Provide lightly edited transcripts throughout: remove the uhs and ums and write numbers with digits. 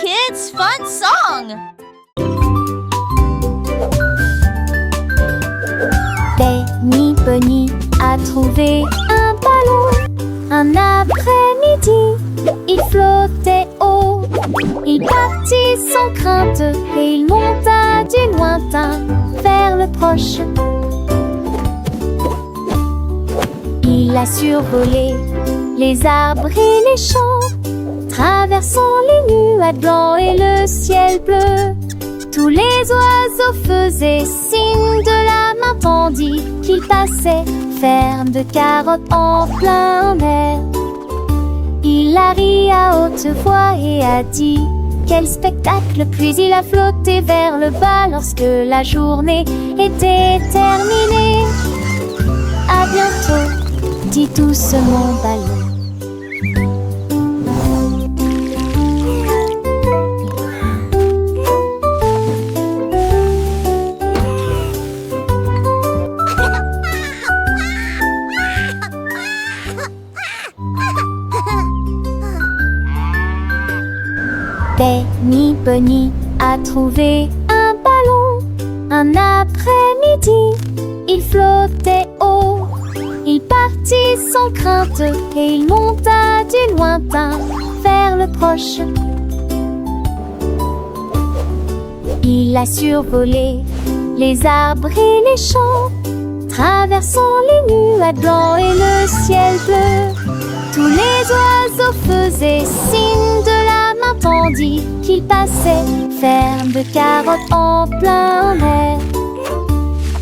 kids' fun song. Benny Bunny a trouvé un ballon. Un après-midi, il flottait haut. Il partit sans crainte et il monta du lointain vers le proche. Il a survolé les arbres et les champs, traversant les nuages blancs et le ciel bleu. Tous les oiseaux faisaient signe de la main tandis qu'il passait, ferme de carottes en plein air. Il a ri à haute voix et a dit quel spectacle, puis il a flotté vers le bas lorsque la journée était terminée. À bientôt, dit doucement ballon. Benny Bunny a trouvé un ballon. Un après-midi, il flottait haut. Il partit sans crainte et il monta du lointain vers le proche. Il a survolé les arbres et les champs, traversant les nuages blancs et le ciel bleu. Tous les oiseaux faisaient signe de la main tandis qu'il passait, ferme de carottes en plein air.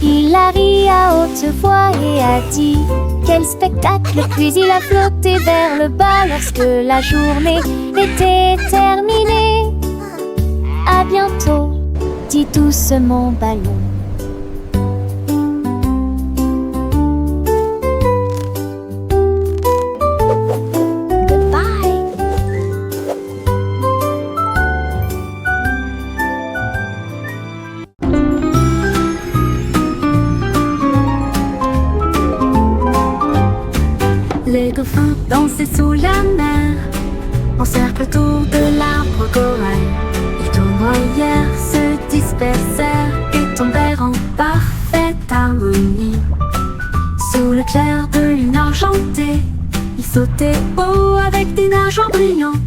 Il a ri à haute voix et a dit quel spectacle, puis il a flotté vers le bas lorsque la journée était terminée. À bientôt, dit doucement ballon. Les dauphins dansaient sous la mer, en cercle autour de l'arbre corail. Les tournoyères se dispersèrent et tombèrent en parfaite harmonie. Sous le clair de lune argentée, ils sautaient haut avec des nageoires brillantes.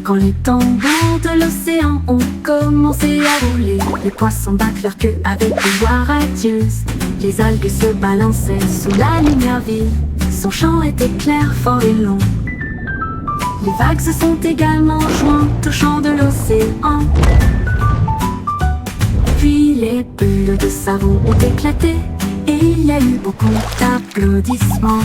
Quand les tambours de l'océan ont commencé à rouler, les poissons battent leur queue avec des voix radieuses. Les algues se balançaient sous la lumière vive. Son chant était clair, fort et long. Les vagues se sont également jointes au chant de l'océan. Puis les bulles de savon ont éclaté et il y a eu beaucoup d'applaudissements.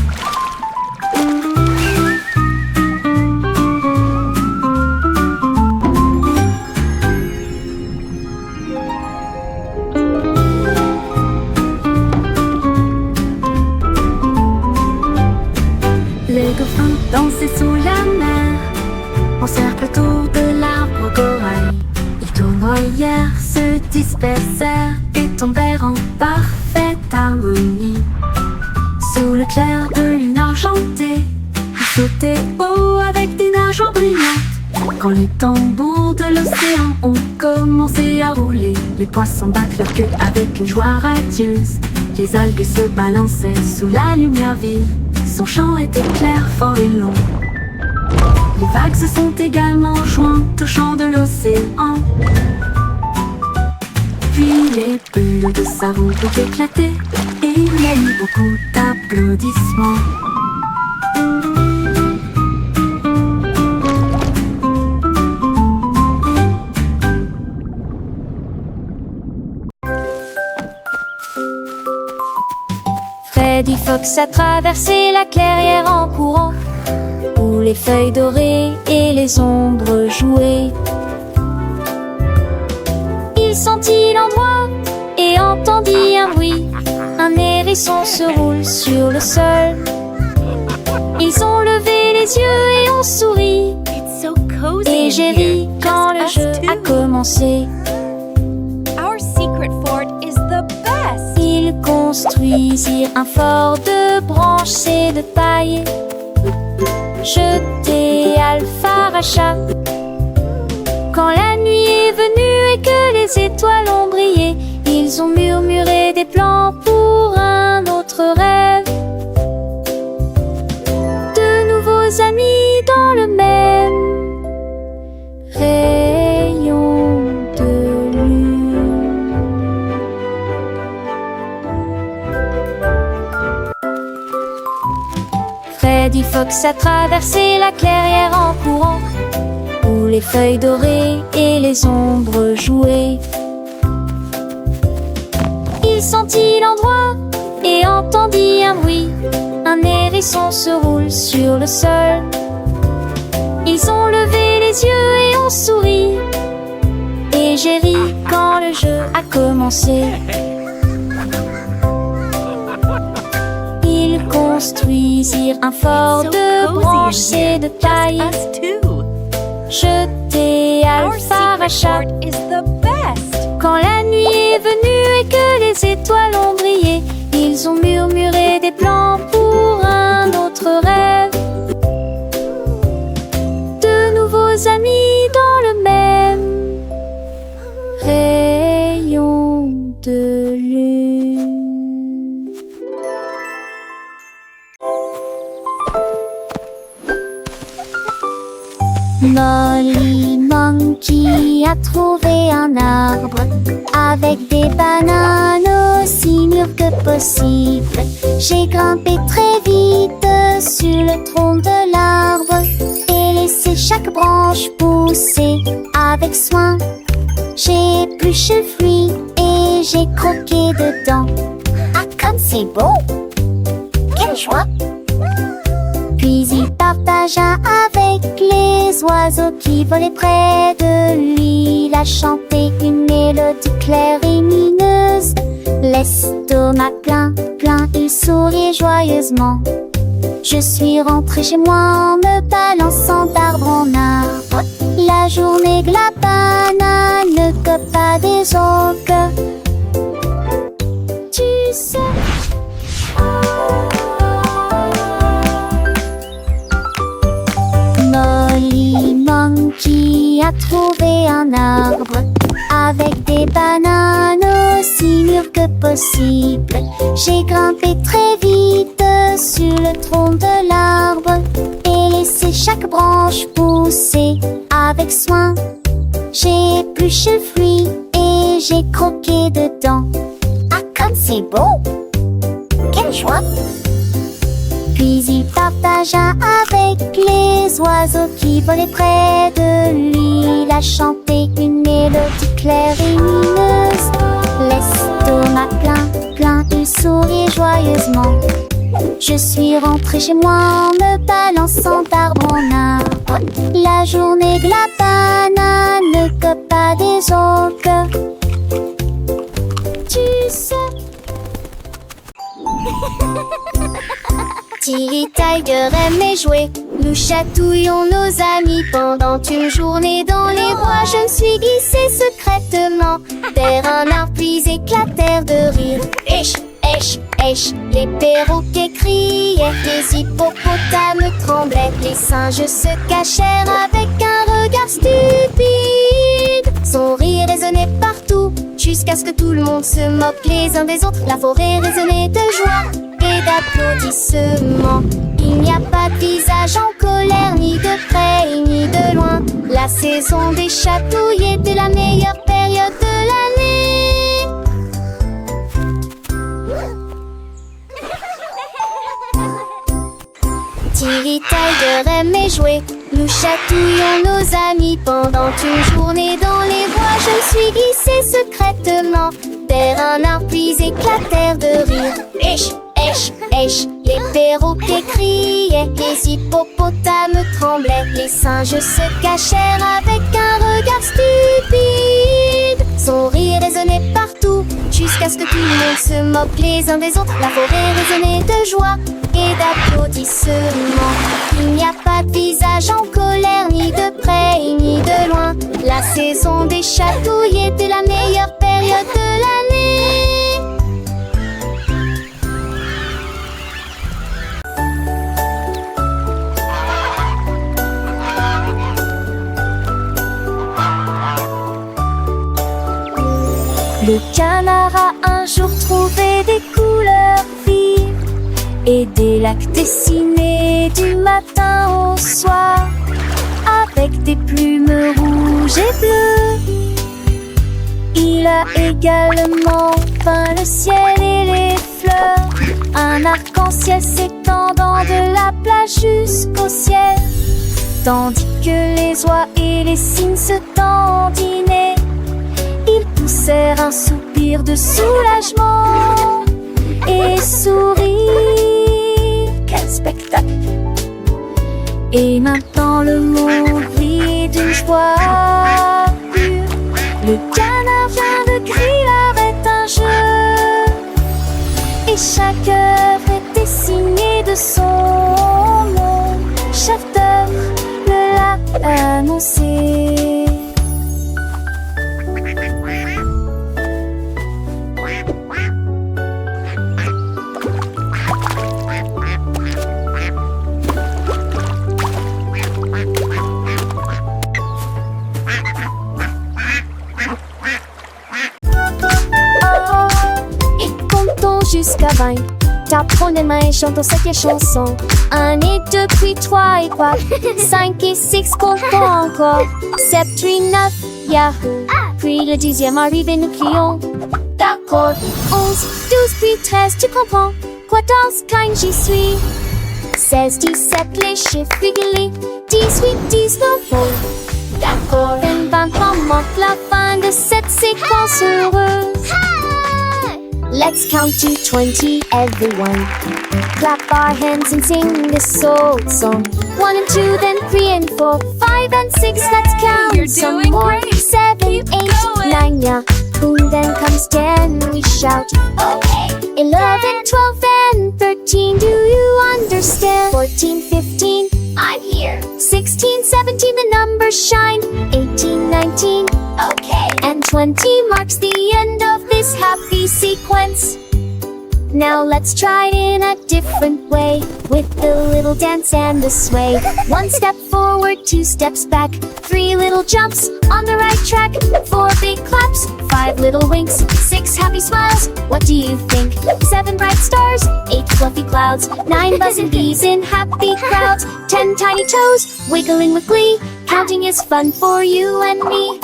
Les dauphins dansaient sous la mer, en cercle autour de l'arbre corail. Les tournoyères se dispersèrent et tombèrent en parfaite harmonie. Sous le clair de lune argentée, ils sautaient haut avec des nageoires brillantes. Quand les tambours de l'océan ont commencé à rouler, les poissons battent leur queue avec une joie radieuse. Les algues se balançaient sous la lumière vive. Son chant était clair, fort et long. Les vagues se sont également jointes au chant de l'océan. Puis les bulles de savon ont éclaté et il y a eu beaucoup d'applaudissements. Freddy Fox a traversé la clairière en courant, où les feuilles dorées et les ombres jouaient. Il sentit l'endroit et entendit un bruit. Un hérisson se roule sur le sol. Ils ont levé les yeux et ont souri. Et j'ai ri quand le jeu a commencé. Our secret fort is the best. Ils construisirent un fort de branches et de paille. Jeté Alpha Racha Quand la nuit est venue et que les étoiles ont brillé, ils ont murmuré des plans pour un autre rêve. De nouveaux amis dans le même rayon de lune. Freddy Fox a traversé la clairière en courant, où les feuilles dorées et les ombres jouaient. Il sentit l'endroit et entendit un bruit. Un hérisson se roule sur le sol. Ils ont levé les yeux et ont souri. Et j'ai ri quand le jeu a commencé. Ils construisirent un fort de branches et de paille. Jeté à Our secret Alpharachat. fort is the best. Quand la nuit est venue et que les étoiles ont brillé, ils ont murmuré des plans pour un autre rêve. De nouveaux amis dans le même rayon de lune. Molly Monkey a trouvé un arbre avec des bananes aussi mûres que possible. J'ai grimpé très vite sur le tronc de l'arbre et laissé chaque branche pousser avec soin. J'ai épluché le fruit et j'ai croqué dedans. Ah, comme c'est beau! Quelle joie! Puis il partagea avec les oiseaux qui volaient près de lui. Il a chanté une mélodie claire et lumineuse. L'estomac plein, plein, il souriait joyeusement. Je suis rentrée chez moi en me balançant d'arbre en arbre. La journée que la banane ne cope pas des autres. Tu sais. Molly Monkey a trouvé un arbre avec des bananes aussi mûres que possible. J'ai grimpé très vite sur le tronc de l'arbre et laissé chaque branche pousser avec soin. J'ai épluché le fruit et j'ai croqué dedans. Ah, comme c'est beau! Quelle joie! Puis il partagea avec les oiseaux qui volaient près de lui. Il a chanté une mélodie claire et lumineuse. L'estomac plein, plein, il souriait joyeusement. Je suis rentrée chez moi en me balançant d'arbre en arbre. La journée que la banane ne cope pas des autres. Tu sais. Tilly Tiger aimait jouer. Nous chatouillons nos amis pendant une journée dans les bois. Je me suis glissée secrètement vers un arbre puis éclatèrent de rire. Esh, esh, esh, les perroquets criaient, les hippopotames tremblaient, les singes se cachèrent avec un regard stupide. Son rire résonnait partout jusqu'à ce que tout le monde se moque les uns des autres. La forêt résonnait de joie et d'applaudissements. Il n'y a pas de visage en colère, ni de près ni de loin. La saison des chatouilles était la meilleure période de l'année. Tilly Tiger aimait jouer. Nous chatouillons nos amis pendant une journée dans les bois. Je me suis glissée secrètement vers un arbre puis éclatèrent de rire. Esh, esh, esh, les perroquets criaient, les hippopotames tremblaient, les singes se cachèrent avec un regard stupide. Son rire résonnait partout jusqu'à ce que tout le monde se moque les uns des autres. La forêt résonnait de joie et d'applaudissements. Il n'y a pas de visage en colère, ni de près ni de loin. La saison des chatouilles était la meilleure période de l'année. Le canard a un jour trouvé des couleurs vives et des lacs dessinés du matin au soir avec des plumes rouges et bleues. Il a également peint le ciel et les fleurs, un arc-en-ciel s'étendant de la plage jusqu'au ciel, tandis que les oies et les cygnes se dandinaient. Ils poussèrent un soupir de soulagement et sourirent. Quel spectacle! Et maintenant le monde vit d'une joie pure. Le canard vient de griller avec un jeu, et chaque œuvre est dessinée de son nom. Chef d'œuvre le l'a annoncé. Jusqu'à 20, t'apprends les mains et chantons cette chanson. 1 et 2, puis 3 et 4, 5 et 6, comptons encore. 7, 8, 9, Yahoo! Puis le 10e arrive et nous crions d'accord. 11, 12, puis 13, tu comprends. 14, 15, j'y suis. 16, 17, les chiffres réguliers. 18, 19, oh, d'accord. 23, montre la fin de cette séquence heureuse. Let's count to 20, everyone. Clap our hands and sing this old song. 1 and 2, then 3 and 4, 5 and 6, let's count You're some doing more. great. 7, Keep 8, going. 9, yeah. Boom, then comes 10, we shout. Okay. 11, 12, and 13, do you understand? 14, 15, I'm here. 16, 17, the numbers shine. 18, 19, okay. And 20 marks the end of this happy sequence. Now let's try it in a different way, with the little dance and the sway. 1 step forward, 2 steps back, 3 little jumps on the right track, 4 big claps, 5 little winks, 6 happy smiles. What do you think? 7 bright stars, 8 fluffy clouds, 9 buzzing bees in happy crowds, 10 tiny toes wiggling with glee. Counting is fun for you and me.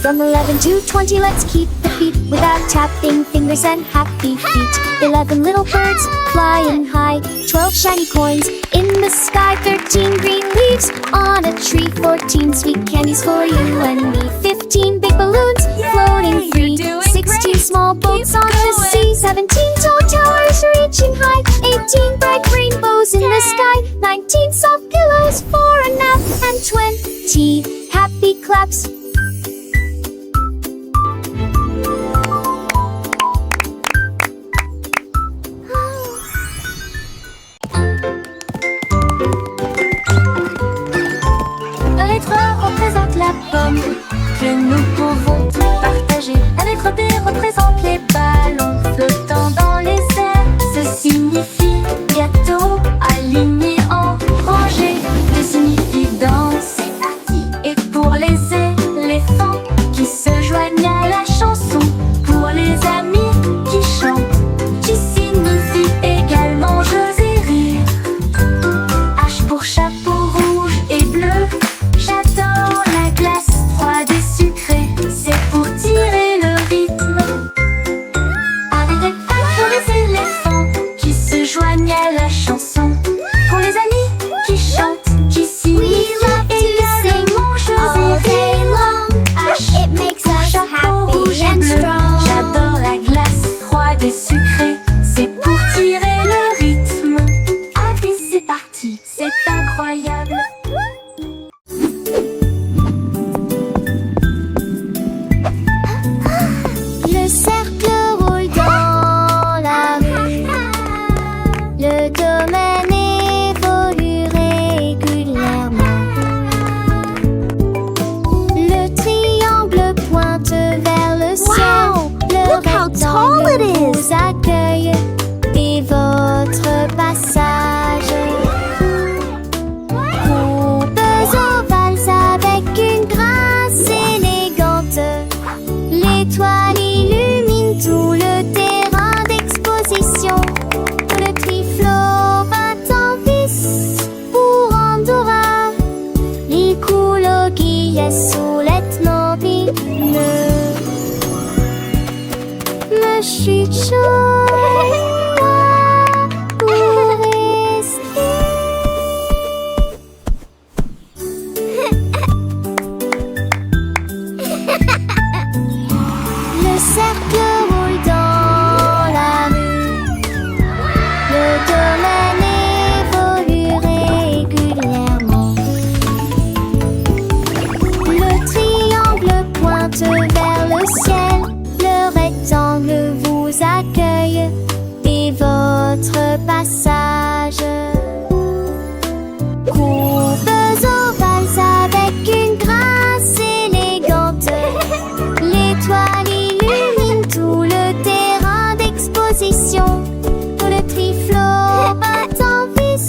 From 11 to 20, let's keep the beat without tapping fingers and happy feet. 11 little birds flying high, 12 shiny coins in the sky, 13 green leaves on a tree, 14 sweet candies for you and me, 15 big balloons floating free, 16 small boats on the sea, 17 tall towers reaching high, 18 bright rainbows in the sky, 19 soft pillows for a nap, and 20 happy claps. La lettre A représente la pomme que nous pouvons tous partager. La lettre B représente les ballons flottant dans les airs. Ce signifie gâteau, aligné en rangée. D signifie danse. Et pour les élèves, Je suis joyeuse pour rester. Le cercle roule dans la rue. Le domaine évolue régulièrement. Le triangle pointe vers le ciel. Le rectangle vous accueille et votre passage. Courbes ovales avec une grâce élégante. L'étoile illumine tout le terrain d'exposition. Le triflot bat en vis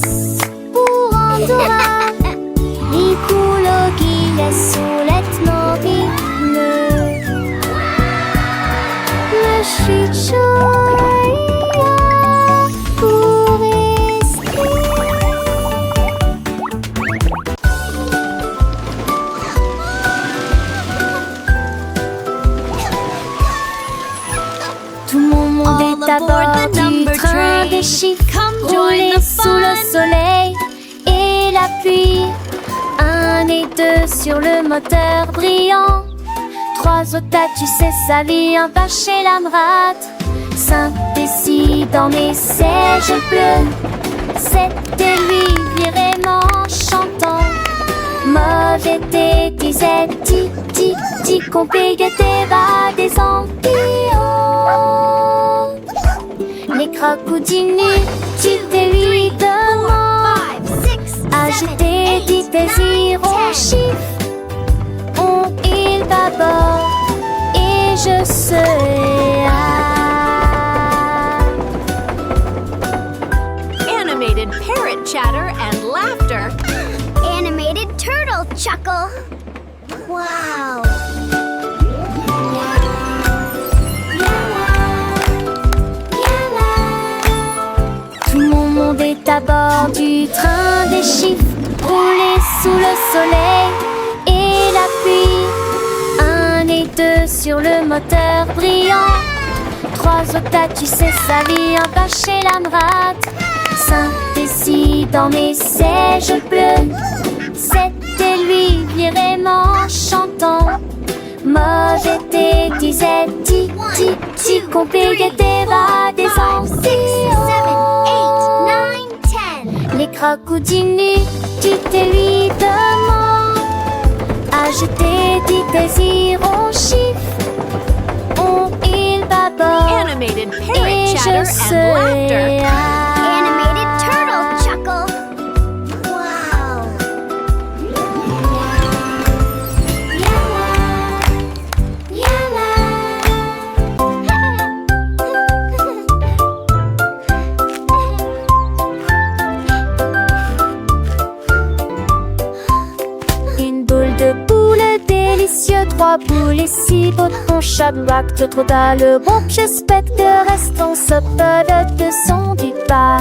pour Andorra. Il coule au guillet sous l'ethnorhythme. Je suis joyeuse pour rester. Tout mon monde est à bord du train des chiffres, roulé sous le soleil et la pluie. 1 et 2 sur le moteur brillant. 3 otages, tu sais sa vie, un pas chez l'Amrat. 5 et 6 dans mes sièges bleus. 7 et 8 vraiment chantant. Mauvais thé, disait ti, qu'on paye tes bas des ampillons. Les crocodilles, tu te lui demandes. Agiter, dit désir, on chiffre. On il bâbord et je serai Animated parrot chatter and laughter. Animated turtle chuckle. Wow. Tout mon monde est à bord du train des chiffres, roulé sous le soleil et la pluie. 1 et 2 sur le moteur brillant. 3 otages, tu sais sa vie, un pas chez l'Amrat. 5 et 6 dans mes sièges bleus. 7 et 8 vraiment chantant. Mauvais thé, disait ti, qu'on paye tes bas des ampillons. 8, 9, 10. Les crocodiles, tu te lui demandes. Agiter, dit désir, on chiffre. On il bâbord Animated et parrot je chatter and serai laughter. Animated turtle chuckle. Wow. Une boule de poule délicieux, 3 boules et 6 potons chaque trop bas le bon j'espère que restons peuvent de son du pas.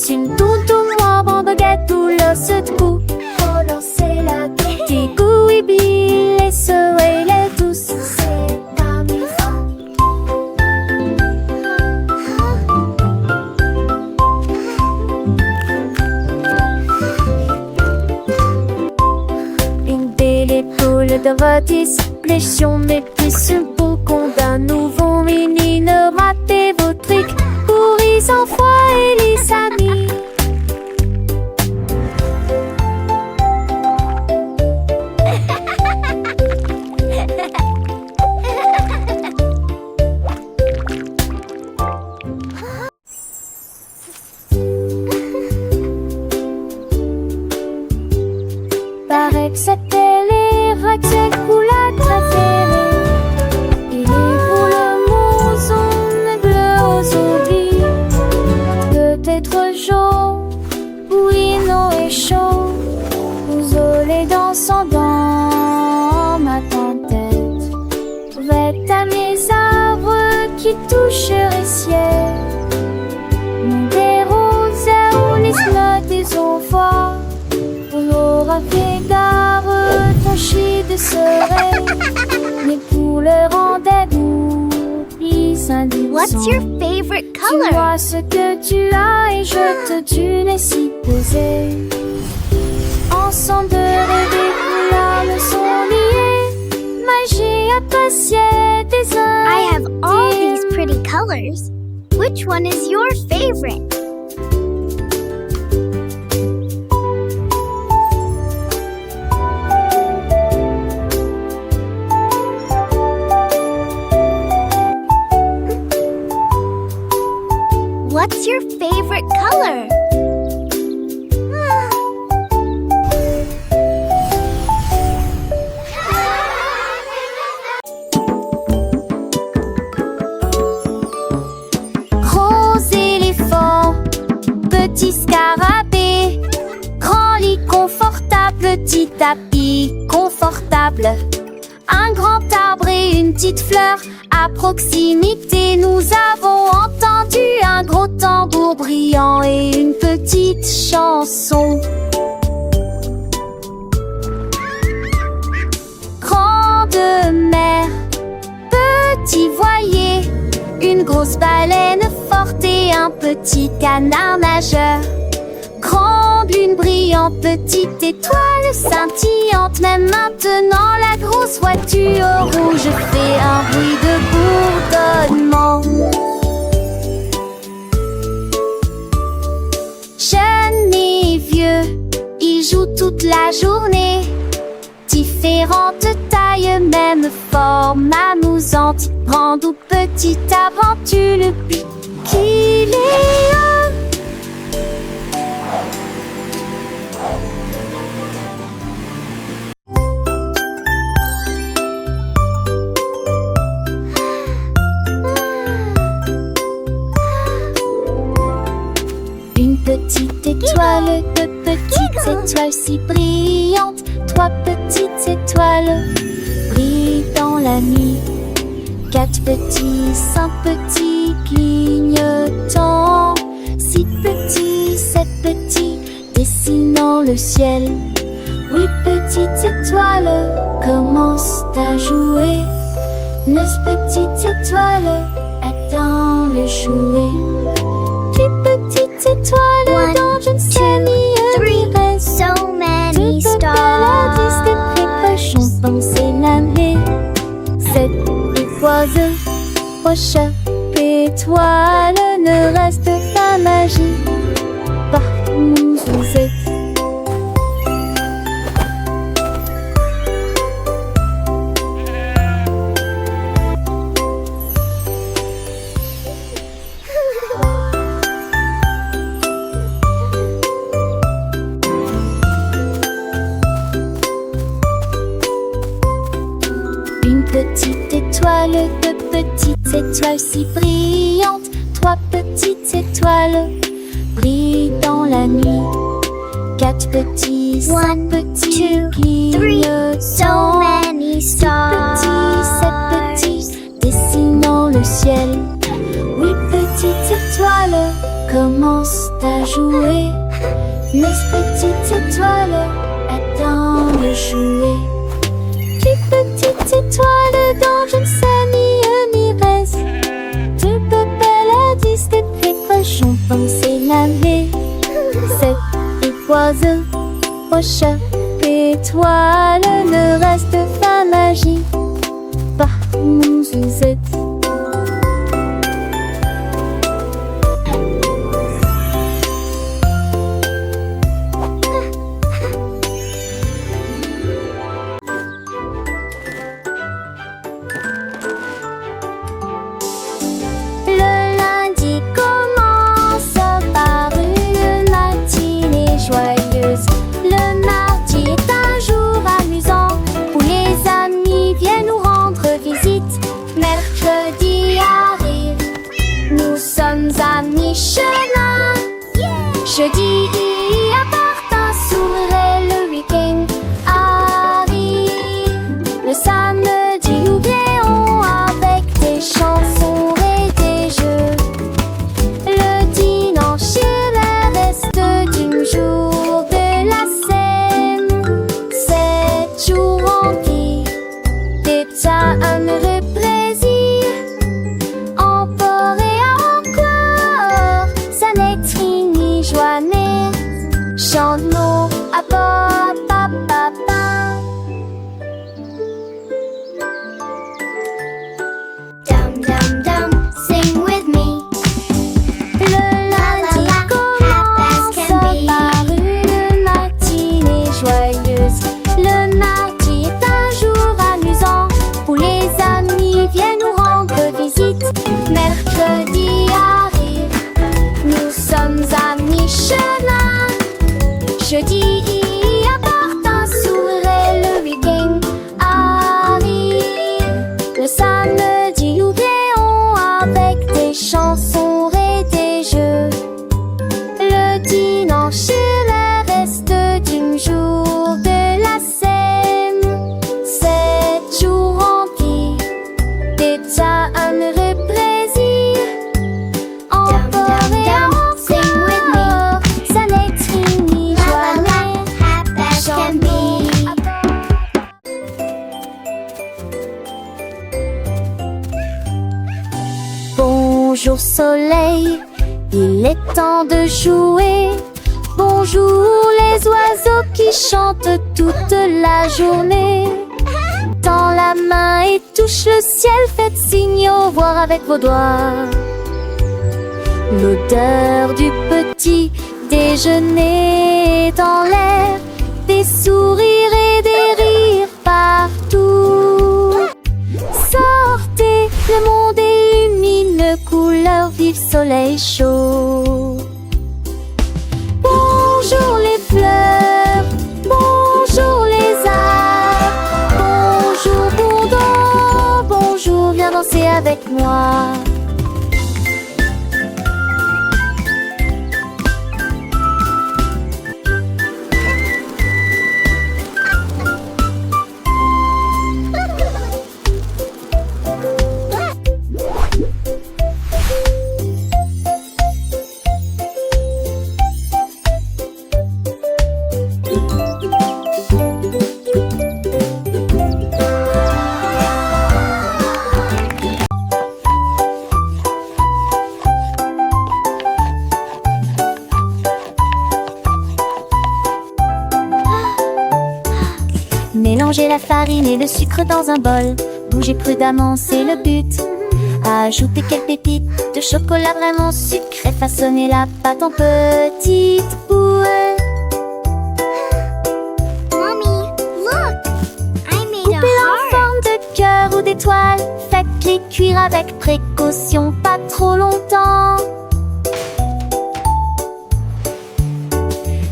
Une toute moi bon baguette ou le se coup relancer la qui goût et bille et ce et les douces c'est pas mes une belle épaule de votre pression mais plus une peau qu'on d'un nouveau menine ratez vos trucs pour les enfants et les amis. Paraît que c'était les racks couleurs préférées. Il est pour le mouson bleu aujourd'hui. Peut-être jaune, bouillant et chaud. Isolé dansant dans ma tête. Vête à mes arbres qui toucheraient ciel. Des roses où les notes des enfants. On aura fait gare, ton chute serait. Mais pour le rendez-vous, indices. What's your favorite Tu color? vois ce que tu as et je te tue les si posés. Ensemble de rêver, couleurs me sont liées. Magie appréciée des I have all indices. these pretty colors. Which one is your favorite? What's your favorite color? Gros éléphant, petit scarabée, grand lit confortable, petit tapis confortable, un grand arbre et une petite fleur à proximité. Nous avons entendu un gros tambour brillant et une petite chanson. Grande mer, petit voilier, une grosse baleine forte et un petit canard nageur. Grande lune brillante, petite étoile scintillante. Même maintenant la grosse voiture rouge fait un bruit de bourdonnement. Jeunes et vieux, ils jouent toute la journée. Différentes tailles, même forme amusante. Grande ou petite aventure, le but qu'il est un. Une petite étoile, deux petites étoiles si brillantes, trois petites étoiles brillent dans la nuit. Quatre petits, cinq petits clignotants, six petits, sept petits dessinant le ciel. Huit petites étoiles commencent à jouer. Neuf petites étoiles attendent le jouet. Dix petites étoiles One, dans je ne sais ni reste. So many Toutes paladis de stars. précochons danser l'année. Sept oiseaux, prochain étoile, ne reste pas magie. Partout où vous êtes. Une petite étoile, deux petites étoiles si brillantes, trois petites étoiles brillent dans la nuit. Quatre petits, cinq One, petits two, three, so clignotants, many six stars. petits, sept petits dessinant le ciel. Huit petites étoiles commencent à jouer. Neuf petites étoiles attendent le jouet. Dix petites étoiles dans je ne sais ni reste. Deux paladis de précochons danser l'année. Sept oiseaux, prochain étoile, ne reste pas magie. Partout où vous êtes. Le lundi commence par une matinée joyeuse. Le mardi est un jour amusant où les amis viennent nous rendre visite. Mercredi arrive, nous sommes à mi-chemin. Jeudi appartint, s'ouvrait le week-end arrive. Le samedi nous oublions avec des chansons et des jeux. Le dimanche est le reste du jour de la semaine. 7 jours remplis d'état heureux plaisir. En dum dum, sing with me. Le lundi commence par une matinée joyeuse. Le mardi est un jour amusant où les amis viennent nous rendre visite. Mercredi arrive, nous sommes à mi-chemin. Jeudi apporte un sourire et le week-end arrive. Le samedi nous créons avec des chansons et des jeux. Le dimanche est le reste du jour de la scène. 7 jours remplis d'éternel plaisir. Encore et encore, ça n'est fini jamais. As can be. Bonjour soleil, il est temps de jouer. Bonjour les oiseaux qui chantent toute la journée. Tends la main et touche le ciel, faites signe au revoir avec vos doigts. L'odeur du petit déjeuner dans l'air, des sourires et des rires partout. Sortez, le monde est lumineux, couleur vive, soleil chaud. Bonjour les fleurs, bonjour les arbres, bonjour bourdon, bonjour, viens danser avec moi. Mélangez la farine et le sucre dans un bol. Bougez prudemment, c'est le but. Ajoutez quelques pépites de chocolat vraiment sucré. Façonnez la pâte en petites boules. Mommy, look! I made a Coupez-la en heart. forme de cœur ou d'étoile. Faites-les cuire avec précaution, pas trop longtemps.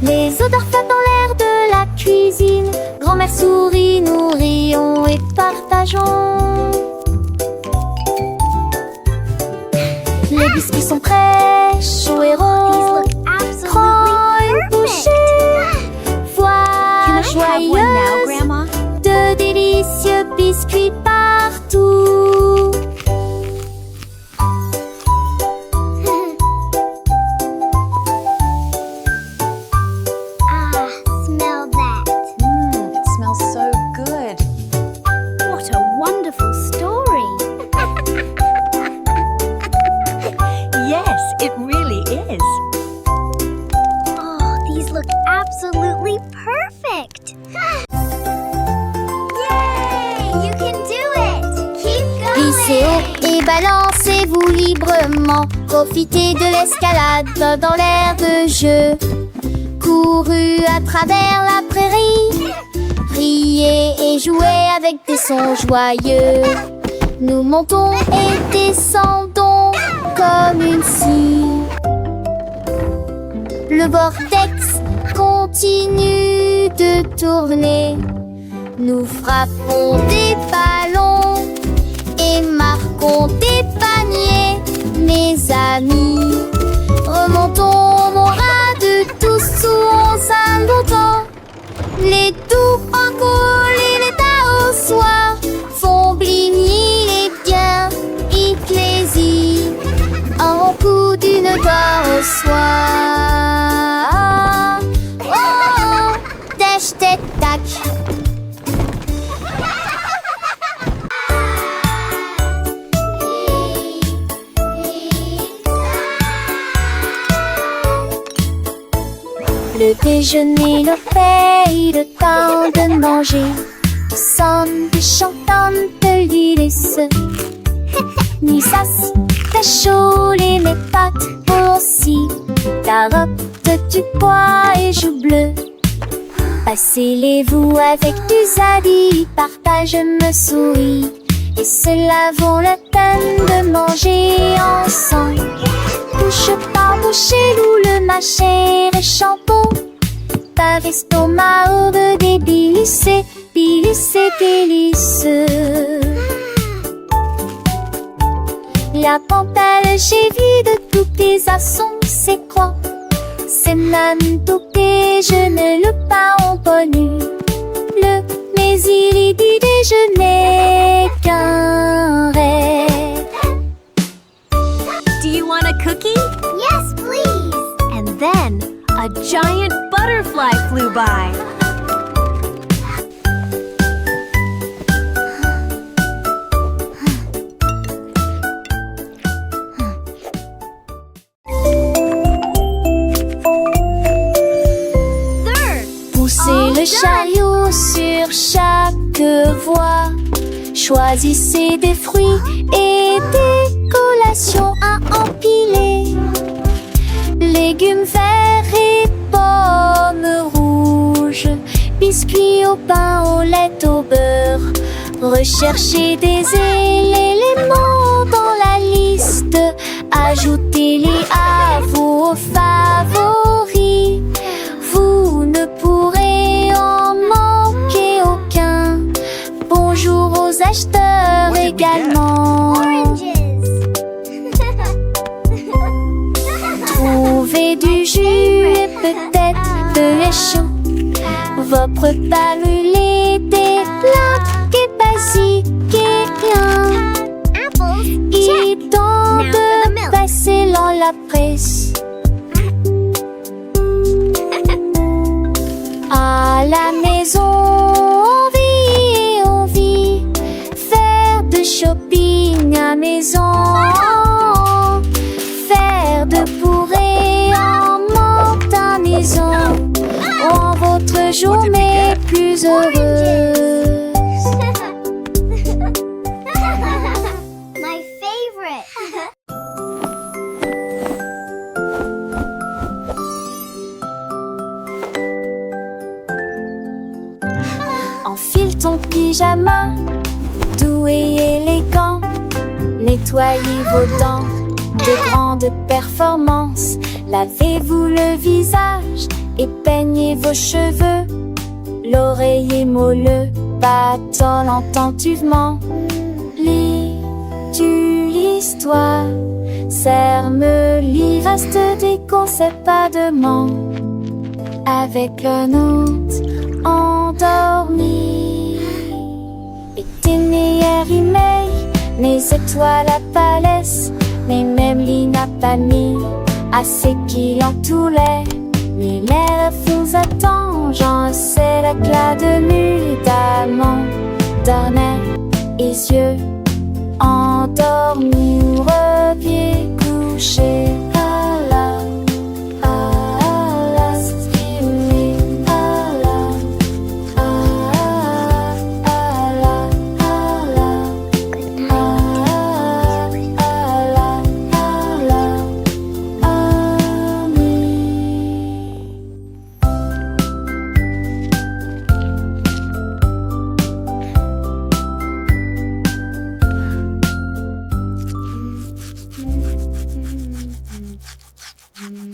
Les odeurs flottent dans l'air de la cuisine. Grand-mère sourit, nous rions et partageons. Les biscuits sont prêts, chauds et These ronds. look Prends une absolutely bouchée. perfect. Voix joyeuse Grandma? de délicieux biscuits partout. Ah, smell that. It smells so good. What a wonderful story. Yes, it really is. Oh, these look absolutely perfect. Yay! You can do it. Keep Glissez going. haut et balancez-vous librement. Profitez de l'escalade dans l'air de jeu. Courez à travers la prairie. Riez et jouez avec des sons joyeux. Nous montons et descendons comme une scie. Le vortex continue de tourner. Nous frappons des ballons et marquons des paniers, mes amis. Remontons mon de tous sous un bouton. Les doux encoulent et les tas au soir font bligner les biens éclaircis en coup d'une gloire au soir. Oh, oh, tèche, tête, tac. Le déjeuner, le fait, le temps de manger. Nous sommes des chantants de l'île et ce Ni sas, ta les mes pattes aussi. Ta robe de tupois et joues bleues. Passez-les-vous avec du zadi, partage me souris. Et cela vaut la peine de manger ensemble. Bouche par bouche, loup le mâcher et shampoo. Par estomac au de débilissé, bilissé, délicieux. La pantale, j'ai vu de tous tes assons, c'est quoi? C'est même toupé, je ne le pas en connu. Mais il dit déjeuner qu'un rêve. Do you want a cookie? Yes, please. And then a giant butterfly flew by. Poussez le chariot sur chaque voie. Choisissez des fruits et des collations à empiler. Légumes verts et pommes rouges. Biscuits au pain, au lait, au beurre. Recherchez des éléments dans la liste. Ajoutez-les à vos favoris. Vous ne pourrez en manquer aucun. Bonjour aux acheteurs également. Oranges. Trouvez du jus et peut-être de chaud. Vos repas brûlés, des plats et basiques et rien. Apples. Il est temps Now for the de milk. passer dans la presse. À la maison, on vit, faire de shopping à maison, faire de bourrée en monte à maison, rend votre journée plus heureuse. My favorite. Enfile ton pyjama, doux et élégant. Nettoyez vos dents de grande performance. Lavez-vous le visage et peignez vos cheveux. L'oreiller moelleux bâtonne attentivement. Lis-tu l'histoire? Serre-me-lit, reste des concepts pas de ment. Avec un autre endormi. Et tes meilleurs emails, mes étoiles à palès, mes mêmes lignes à panier, assez qui en tout l'air. Mais l'air vous attend, j'en sais l'éclat de nuit d'amant, d'ornais et yeux endormis ou repieds couchés.